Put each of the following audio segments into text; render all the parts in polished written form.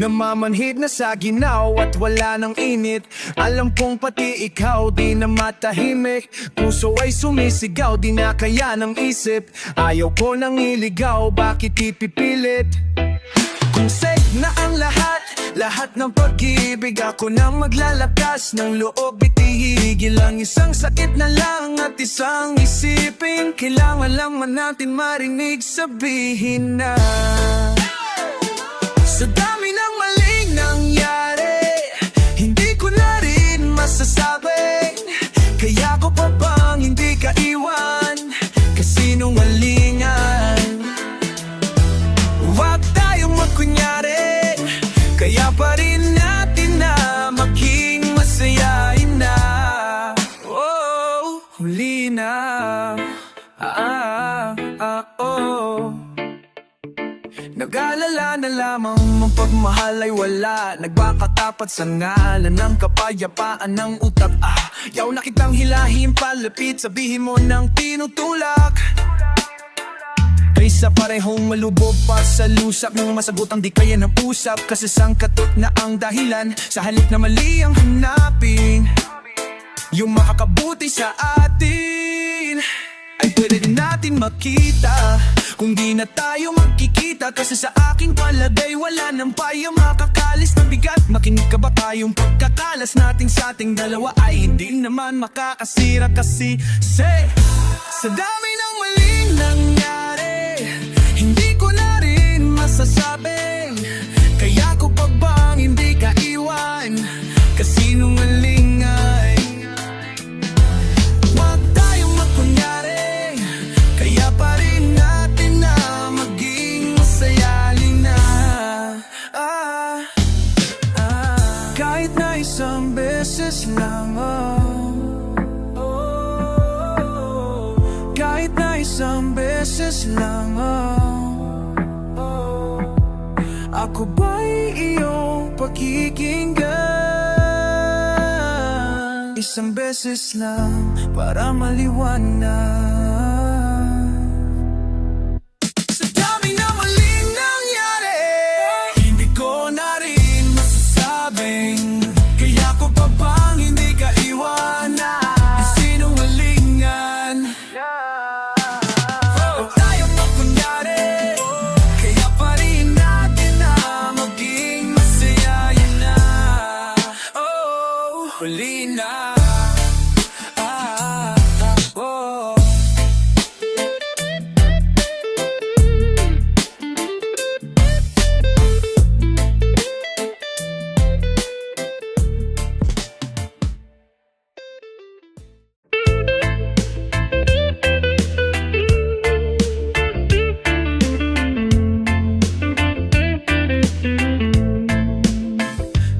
Namamanhid na sa ginaw at wala ng init. Alam kong pati ikaw di na matahimik. Puso ay sumisigaw, di na kaya ng isip. Ayaw ko nang iligaw, bakit ipipilit? Kung safe na ang lahat ng pag-ibig, ako na maglalakas ng loob, itihigil ang isang sakit na lang at isang isipin. Kailangan lang man natin marinig, sabihin na sa dami ng maling nangyari, hindi ko na rin masasabing kaya ko pa bang hindi ka iwan, kasinungalingan. Huwag tayong magkunyari, kaya pa rin natin na maging masayain na. Oh, huli na. Oh. Nag-alala na lamang ang pagmahal ay wala. Nagbakatapat sa ngalan ng kapayapaan ng utak. Yaw na kitang hilahin palapit, sabihin mo ng tinutulak. Kaysa parehong malubog pa sa lusak ng masagutang di kaya ng usap. Kasi sangkatot na ang dahilan, sa halip na mali ang hanapin. Yung makakabuti sa atin ay pwede din natin makita kung di na tayo magkikita. Kasi sa aking palagay wala nang payang makakalis na bigat. Makinig ka ba tayong pagkakalas natin sa ating dalawa ay hindi naman makakasira. Kasi sa dami ng maling nangyari, hindi ko na rin masasabing kaya ko pa bang hindi ka iwan, kasinungalingan. Huwag tayong magkunyari, kaya pa rin natin na maging masayain na. Kahit na isang beses lang, kahit na isang beses lang, ako ba'y iyong pakikinggan? Isang beses lang para maliwanag. Sa dami na maling nangyari, hindi ko na rin masasabing kaya ko pa bang hindi ka iwanan, sinungalingan. Huwag tayong magkunyari, kaya pa rin natin na maging masayain na. Oh, huli na. Oh.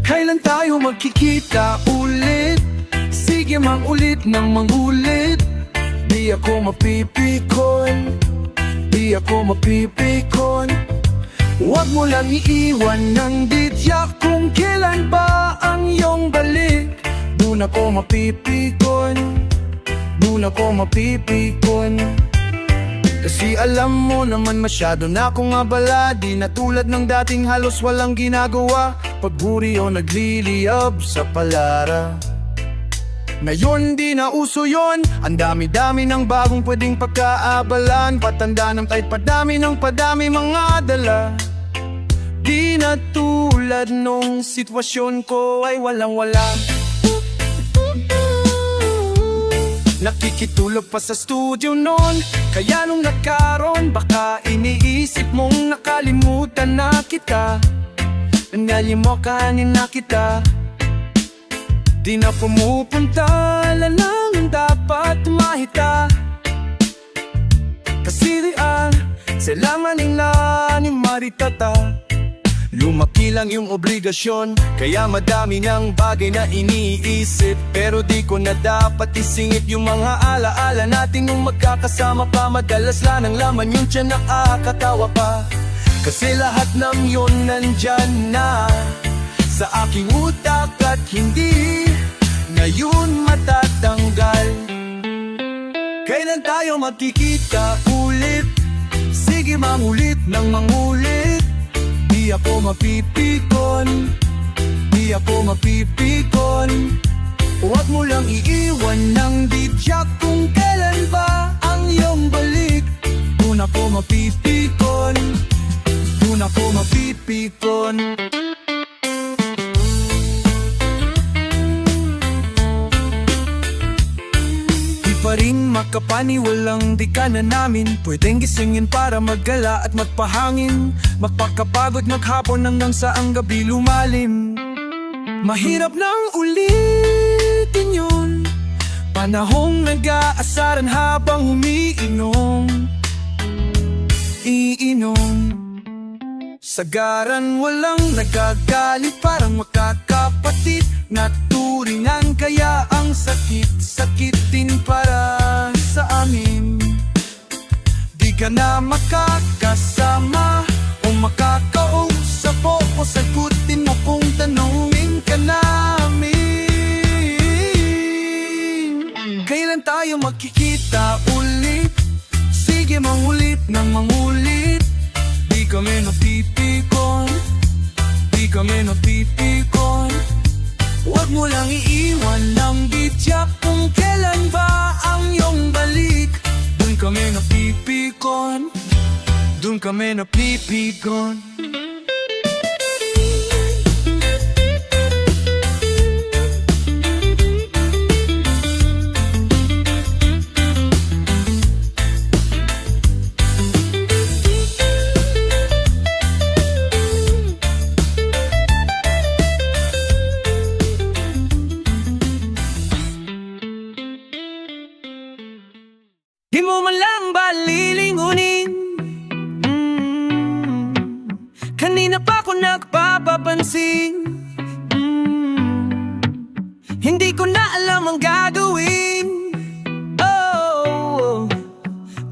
Kailan tayo magkikita ulit? Sige mangulit ng mangulit. Di ako mapipikon, di ako mapipikon. Huwag mo lang iiwan ng dityak kung kailan ba ang iyong balik. Doon ako mapipikon, doon ako mapipikon. Kasi alam mo naman masyado na akong abala. Di na tulad ng dating halos walang ginagawa. Pagburi o nagliliyab sa palara. Ngayon di na uso yun, ang dami-dami ng bagong pwedeng pagkaabalan. Patanda ng kahit padami ng padami mga dala. Di na tulad nung sitwasyon ko ay walang-wala. Nakikitulog pa sa studio noon, kaya nung nagkaroon baka iniisip mong nakalimutan na kita. Nalimukanin na kita. Di na pumupunta, lang dapat tumahita. Kasi diyan, silanganin na ni Maritata. Lumaki lang yung obligasyon, kaya madami ng bagay na iniisip. Pero di ko na dapat isingit yung mga alaala natin nung magkakasama pa. Madalas lang ang laman yung tiyan nakakatawa pa. Kasi lahat ng yun nandyan na sa aking utak at hindi ngayon matatanggal. Kailan tayo magkikita ulit? Sige mangulit ng mangulit. Di ako mapipiko, mapipikon, di ako mapipikon. Huwag mo lang iiwan ng dityak kung kailan ba ang iyong balik. Doon ako mapipikon, doon ako mapipikon. Di pa rin makapaniwalang di ka na namin pwedeng gisingin para maggala at magpahangin. Magpakapagod maghapon hanggang sa ang gabi lumalim. Mahirap nang ulitin yun, panahong nag-aasaran habang umiinom. Iinom sagaran walang nagagalit, parang magkakapatid. Naturingan kaya ang sakit-sakitin para sa amin. Di ka na makakasama o makakausap o sagutin mo kung tanungin ka namin. Kailan tayo magkikita ulit? Sige mangulit ng mangulit. Di kami napipikon, di kami napipikon. Huwag mo lang iiwan ng bityak kung kailan ba ang iyong balik. Dun kami napipikon, dun kami napipikon. Di mo man lang ba lilingunin? Kanina pa ako nagpapapansin. Hindi ko na alam ang gagawin. Oh,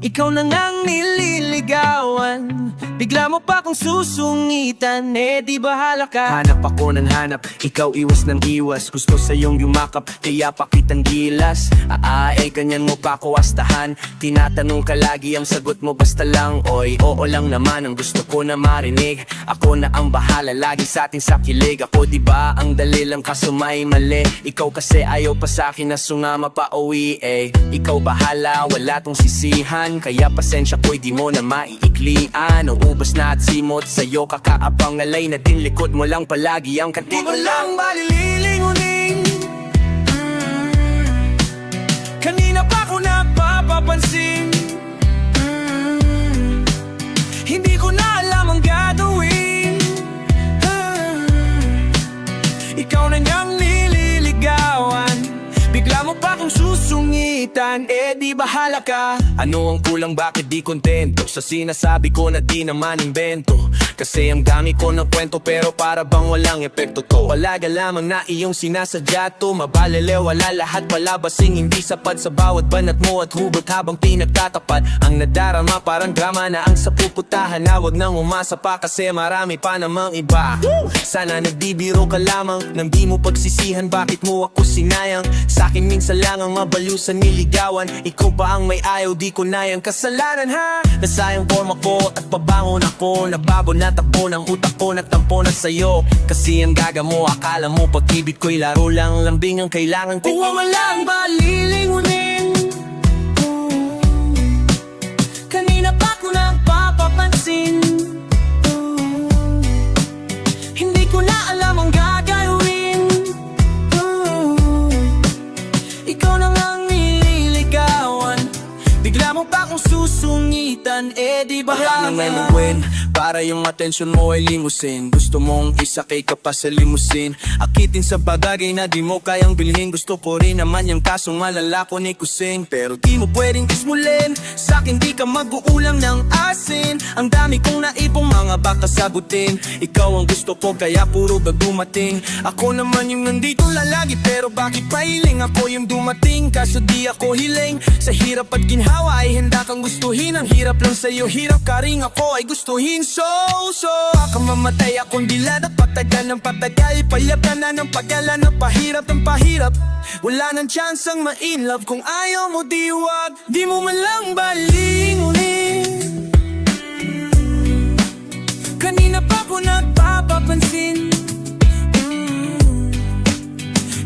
ikaw na ngang nililigawan. Bigla mo pa akong susungitan, eh di bahala ka. Hanap ako ng hanap, ikaw iwas ng iwas. Gusto sa iyong yumakap, kaya pakitang gilas. Ganyan mo pa ako astahan. Tinatanong ka lagi, ang sagot mo basta lang oy, oo lang naman ang gusto ko na marinig. Ako na ang bahala lagi sa atin sa kilig. Ako diba ang dali lang kaso may mali. Ikaw kasi ayaw pa sa akin na sumama pa uwi eh. Ikaw bahala, wala tong sisihan. Kaya pasensya ko'y di mo na maiiklian. Ubas na at simot sa'yo kakaapang ngalay na din. Likod mo lang palagi ang kanti. Di ko lang malililingunin. Kanina pa ako nagpapapansin. Hindi ko na alam ang gagawin. Ikaw na niyang nililigawan. Bigla mo pa akong susungitan, eh di bahala ka. Ano ang kulang, bakit di kontento sa sinasabi ko na di naman invento? Kasi ang dami ko ng kwento pero para bang walang epekto to. Wala ka lamang na iyong sinasadya to. Mabalele, wala lahat palabasing hindi sapat sa bawat banat mo at hugot habang pinagtatapat. Ang nadarama parang drama na ang sa puputahan na wag nang umasa pa kasi marami pa namang iba. Sana nagbibiro ka lamang nang di mo pagsisihan bakit mo ako sinayang. Sa'kin minsan lang ang mabaliw sa niligawan. Ikaw pa ang may ayaw, di ko na yung kasalanan ha. Nasayang forma ko at pabangon ako. Nababo na takbo ng utak ko, nagtampo na sa'yo. Kasi ang gaga mo, akala mo pag-ibig ko'y laro lang. Lambing ang kailangan ko. Huwag mo lang ba lilingunin? Kanina pa ko nagpapapansin. Hindi ko na alam ang gagawin. Ikaw na ngang nililigawan. Bigla mo pa akong susungitan, eh di ba Nang may para yung atensyon mo ay limusin. Gusto mong isakay ka pa sa limusin. Akitin sa bagay na di mo kayang bilhin. Gusto ko rin naman yung kasong malala ko ni kusing. Pero di mo pwedeng ismulin. Sa'kin di ka mag-uulang ng asin. Ang dami kong naipong mga baka sagutin. Ikaw ang gusto ko kaya puro gag dumating. Ako naman yung nandito lalagi pero bakit pahiling ako yung dumating? Kaso di ako hiling. Sa hirap at ginhawa ay handa kang gustuhin. Ang hirap lang sa'yo, hirap ka rin ako ay gustuhin. So, baka mamatay akong dilad at patagal ng patagal. Ipayap ka na ng pagala na pahirap ng pahirap. Wala nang chance ang ma-in love kung ayaw mo diwag. Di mo man lang balingunin. Kanina pa ko nagpapapansin.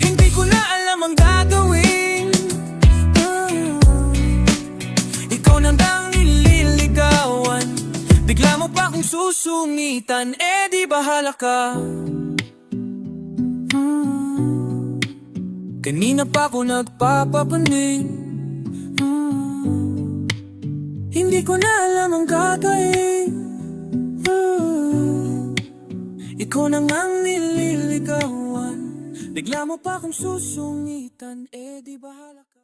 Hindi ko na alam ang gagawin. Ikaw nang nililigawan, bigla mo pa kong susungitan, eh di bahala ka. Kanina pa ko nagpapapaning. Hindi ko na alam ang gagawin. Ikaw na ngang nililigawan, bigla mo pa kong susungitan, eh di bahala ka.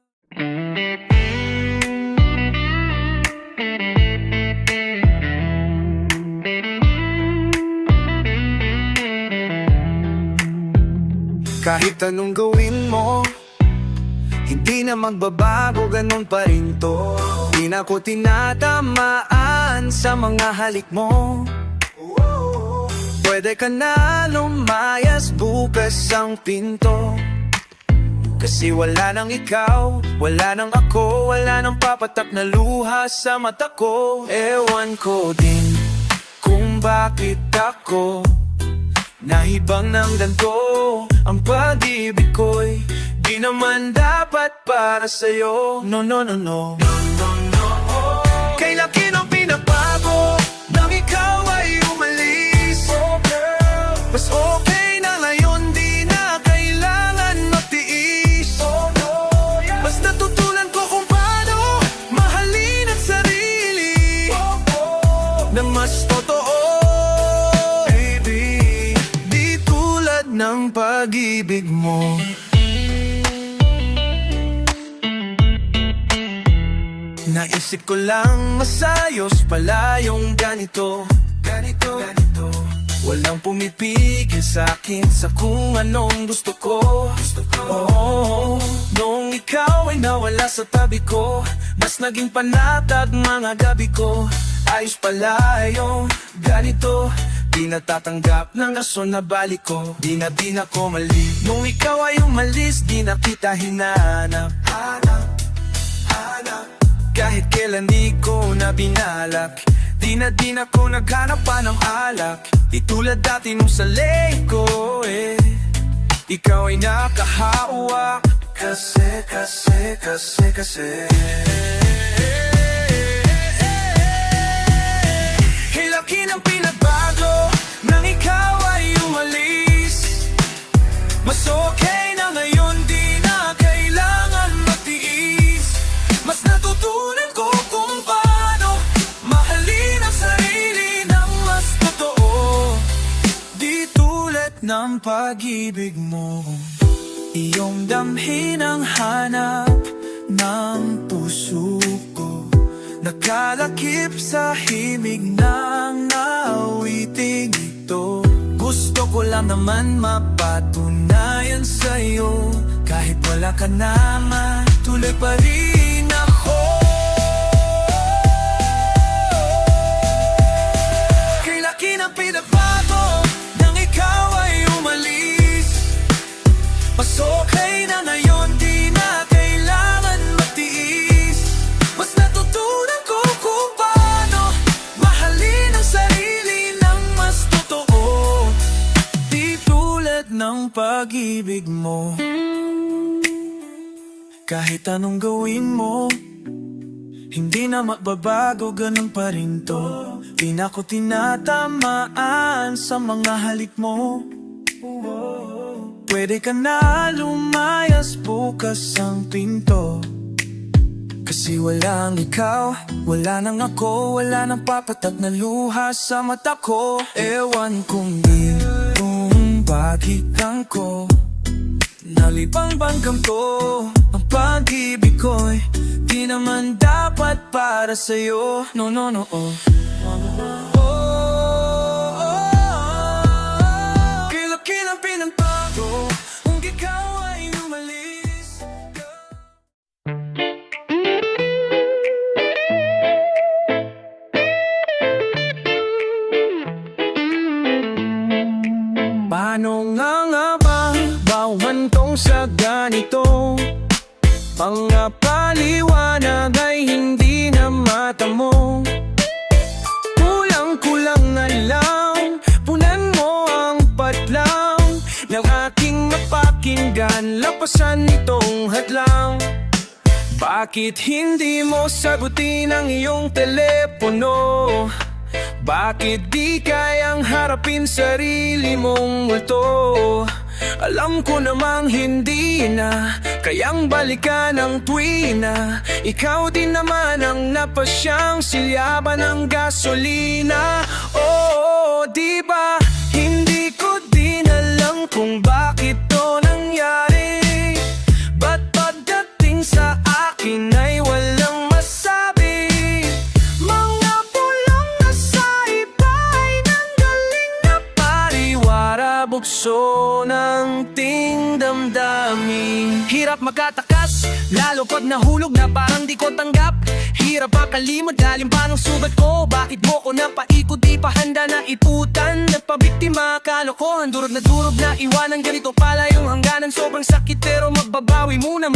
Kahit anong gawin mo, hindi na magbabago, ganun pa rin to. Di na ko tinatamaan sa mga halik mo. Pwede ka na lumayas, bukas ang pinto. Kasi wala nang ikaw, wala nang ako, wala nang papatak na luha sa mata ko. Ewan ko din kung bakit ako nahibang ng ganito. Ang pag-ibig ko'y di naman dapat para sa'yo. No, no, no, no. Kay laki ng pinabago nang ikaw ay umalis. Mas okay na ngayon, di na kailangan magtiis. Mas natutunan ko kung paano mahalin ang sarili na mas totoo, baby, di tulad ng pag-ibig mo. Naisip ko lang masayos pala yung ganito. Walang pumipigil sa'kin sa kung anong gusto ko. Oo, nung ikaw ay nawala sa tabi ko, mas naging panatag mga gabi ko. Ayos pala yung ganito, di natatanggap ng rason na balik ko. Di na ko mali, nung ikaw ay umalis, di na kita hinanap. Kahit kailan di ko na binalak, di na ko naghanap pa ng alak. Di tulad dati nung sa lake ko, eh. Ikaw ay nakahawak. Kasi laki ng pinagbago nang ikaw ay umalis. Mas okay na ngayon, di na kailangan magtiis. Mas natutunan ko kung paano mahalin ang sarili ng mas totoo, di tulad ng pag-ibig mo. Iyong damhin ang hanap ng puso ko, nakalakip sa himig ng awiting ito. Gusto ko lang naman mapatunayan sa'yo, kahit wala ka naman, tuloy pa rin ako. Kay laki ng pinagbago nang ikaw ay umalis. Mas okay na ngayon, di na kailangan magtiis. Mas natutunan ko kung paano mahalin ang sarili ng mas totoo, di tulad ng pag-ibig mo. Kahit anong gawin mo, hindi na magbabago, ganun pa rin to. Di na ko tinatamaan sa mga halik mo. Pwede ka na lumayas, bukas ang pinto. Kasi walang ikaw, wala nang ako, wala nang papatak na luha sa mata ko. Ewan kong di kung bakit ko nalibang bangkam ko. Ang pag-ibig ko'y di naman dapat para sa'yo. No, no, no, oh. Kay ng pinagbago kung ikaw ay umalis. Paano nga ba humantong sa ganito? Mga paliwanag ay hindi na mata mo. Kulang-kulang na lang natin lapasan itong hadlang? Bakit hindi mo sagutin ang iyong telepono? Bakit di kayang harapin sarili mong multo? Alam ko namang hindi na kayang balikan ang tuwina. Ikaw din naman ang napasyang silyaban ng gasolina. Oh, di ba? Hindi ko din alam kung bakit to nangyari. Ba't pagdating sa akin ay walang masabi? Mga pulang nasa iba ay nanggaling na pariwara, bukso ng ting damdamin. Hirap magkatakas, lalo pag nahulog na parang di ko tanggap. Hirap makalimot, lalim pa ng sugat ko. Bakit mo ko napaikot, di pa handa na iputan? Nagpabiktima, kalokohan, durog na iwanan. Ganito pala yung hangganan, sobrang sakit pero magbabawi muna.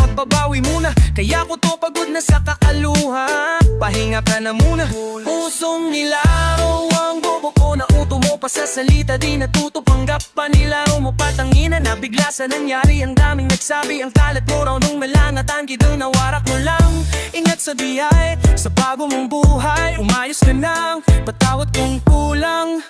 Kaya ko to pagod na sa kakaluha. Pahinga ka na muna. Pusong nilaro ang bobo ko, na uto mo pa sa salita, di natuto panggap pa nilaro mo patangina. Nabigla sa nangyari, ang daming nagsabi, ang kalat mo raw nung malangatan. Kidang nawarak mo lang, ingat sa biyay, sa bago mong buhay. Umayos ka nang, patawad kung kulang.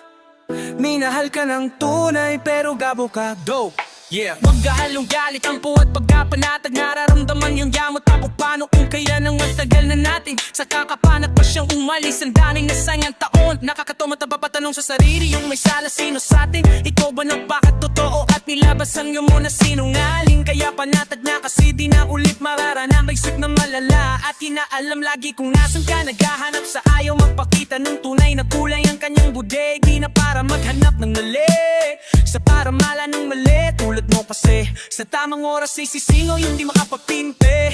Minahal ka ng tunay pero gabo ka. Go! Yeah. Magkahalong galit ang puwat pagkapanatag. Nararamdaman yung yamot tapos paano kung kaya nang matagal na natin. Sa kakapanak pa siyang umalis, ang daning nasayang taon. Nakakatumot na papatanong sa sarili, yung may sala sino sa atin. Ikaw ba nagpakatotoo at nilabasan yung muna sinungaling? Kaya panatag na kasi di na ulit mararanang isip na malala. At inaalam lagi kung nasan ka, naghahanap sa ayaw magpakita ng tunay na kulay ang kanyang budeg. Di na para maghanap ng mali, sa para mala ng mali. Tulad mo kasi, sa tamang oras ay sisingaw yung di makapagpinte.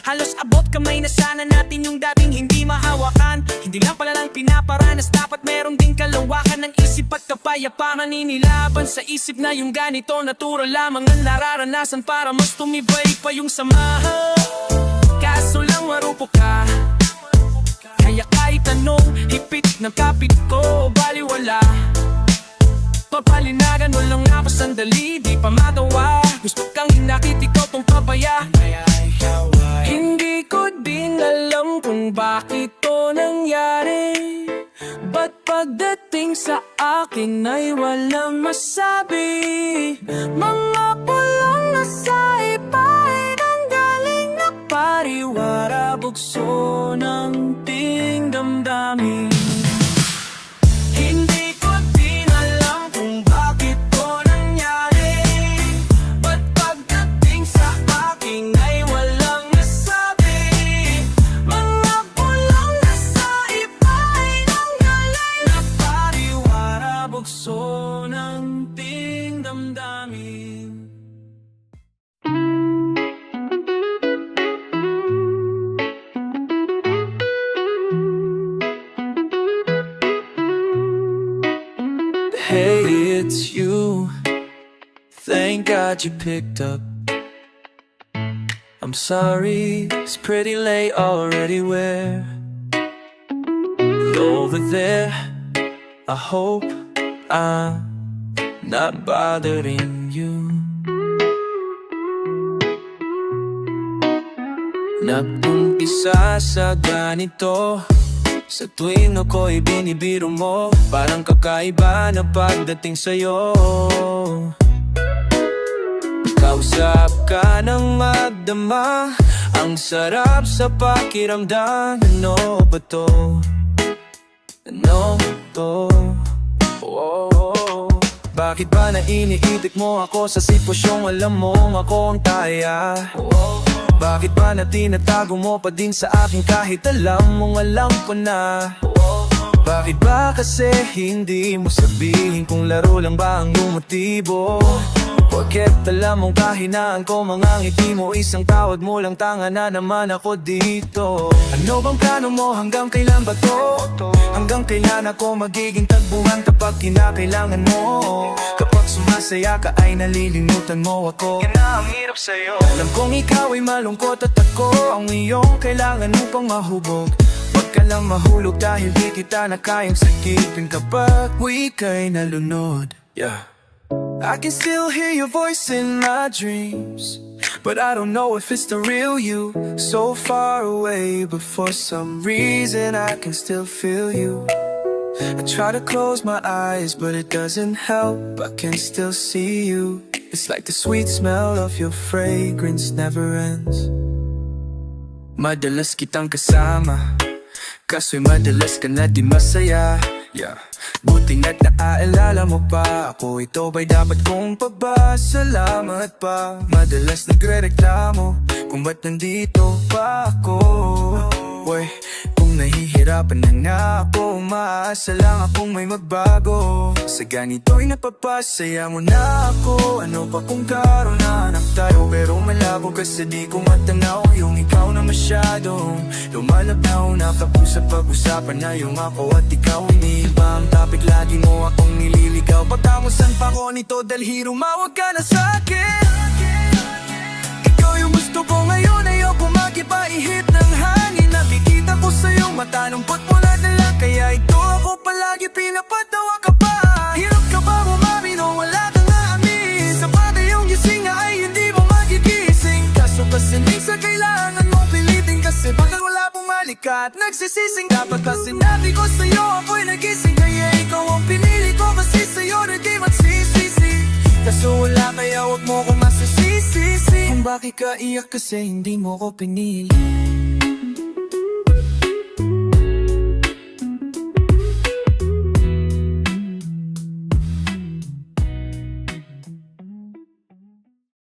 Halos abot kamay na sana natin yung dating hindi mahawakan. Hindi lang pala lang pinaparanas, dapat meron din kalawakan ng isip at kapayapaan. Inilaban sa isip na yung ganito, natural lamang ang nararanasan para mas tumibay pa yung samahan. Kaso lang marupok ka, kaya kahit anong hipit ng kapit ko, baliwala. Papalinagan mo lang nga pa sandali, di pa matawa. Gusto kang hinakit, ikaw tong papaya. Hindi ko din alam kung bakit to nangyari. Ba't pagdating sa akin ay walang masabi? Mga pulang nasa iba ay nanggaling na pariwara, bukso ng ting damdamin. Bukso ng ting damdamin. Hey, it's you. Thank God you picked up. I'm sorry, it's pretty late already. Where over there, I hope I'm not bothering you. Nag-umpisa sa ganito, sa tuwing ako'y binibiro mo. Parang kakaiba na pagdating sa'yo. Kausap ka ng magdama, ang sarap sa pakiramdam. Ano ba to? Ano to? Oh, bakit ba na iniitik mo ako sa sitwasyong alam mong ako ang taya? Bakit ba na tinatago mo pa din sa akin kahit alam mong alam ko na? Bakit ba kasi hindi mo sabihin kung laro lang ba ang iyong motibo? Porket alam mong kahinaan ko mga ngiti mo, isang tawag mo lang tanga na naman ako dito. Ano bang plano mo, hanggang kailan ba to? Hanggang kailan ako magiging tagbuhan kapag kinakailangan mo? Kapag sumasaya ka ay nalilimutan mo ako. Yan na ang hirap sa'yo. Alam kong ikaw ay malungkot at ako ang iyong kailangan upang mahubog. Huwag ka lang mahulog dahil di kita na kayang sakipin kapag ika'y nalunod. Yeah. I can still hear your voice in my dreams. But I don't know if it's the real you. So far away, but for some reason I can still feel you. I try to close my eyes, but it doesn't help. I can still see you. It's like the sweet smell of your fragrance never ends. Madalas kitang kasama, kaso'y madalas ka na di masaya. Yeah. Buti na't naaalala mo pa ako. Ito ba'y dapat kong pabasalamat pa? Madalas nagre-reklamo kung ba't nandito pa ako. Uy, kung nahihirapan na nga ako, umaasa lang akong may magbago. Sa ganito'y napapasaya mo na ako. Ano pa kung karoon na anak tayo, pero malabo kasi di ko matanaw yung ikaw na masyadong lumalabnaw. Nakapusap pag-usapan na yung ako at ikaw. Iniiba ang topic, lagi mo akong nililigaw. Pagkamusan pa ko nito dahil humawag ka na sa'kin. Ikaw yung gusto ko ngayon, ayoko makipaihit ng hangin. Nakikita ko sa'yo, matanumpot mo na lang. Kaya ito ako palagi pinapatawa ka pa. Hirap ka ba bumamin o wala kang aamin? Sa bagay yung gising nga ay hindi mo magigising. Kaso kasi minsan kailangan mong pilitin, kasi baka wala bumalik ka at nagsisising. Dapat ba sinabi ko sa'yo ako'y nagising? Kaya ikaw ang pinili ko, kasi sa'yo na di magsisisi. Kaso wala kaya wag mo ko masisisi. Kung bakit ka iyak kasi hindi mo ko pinili.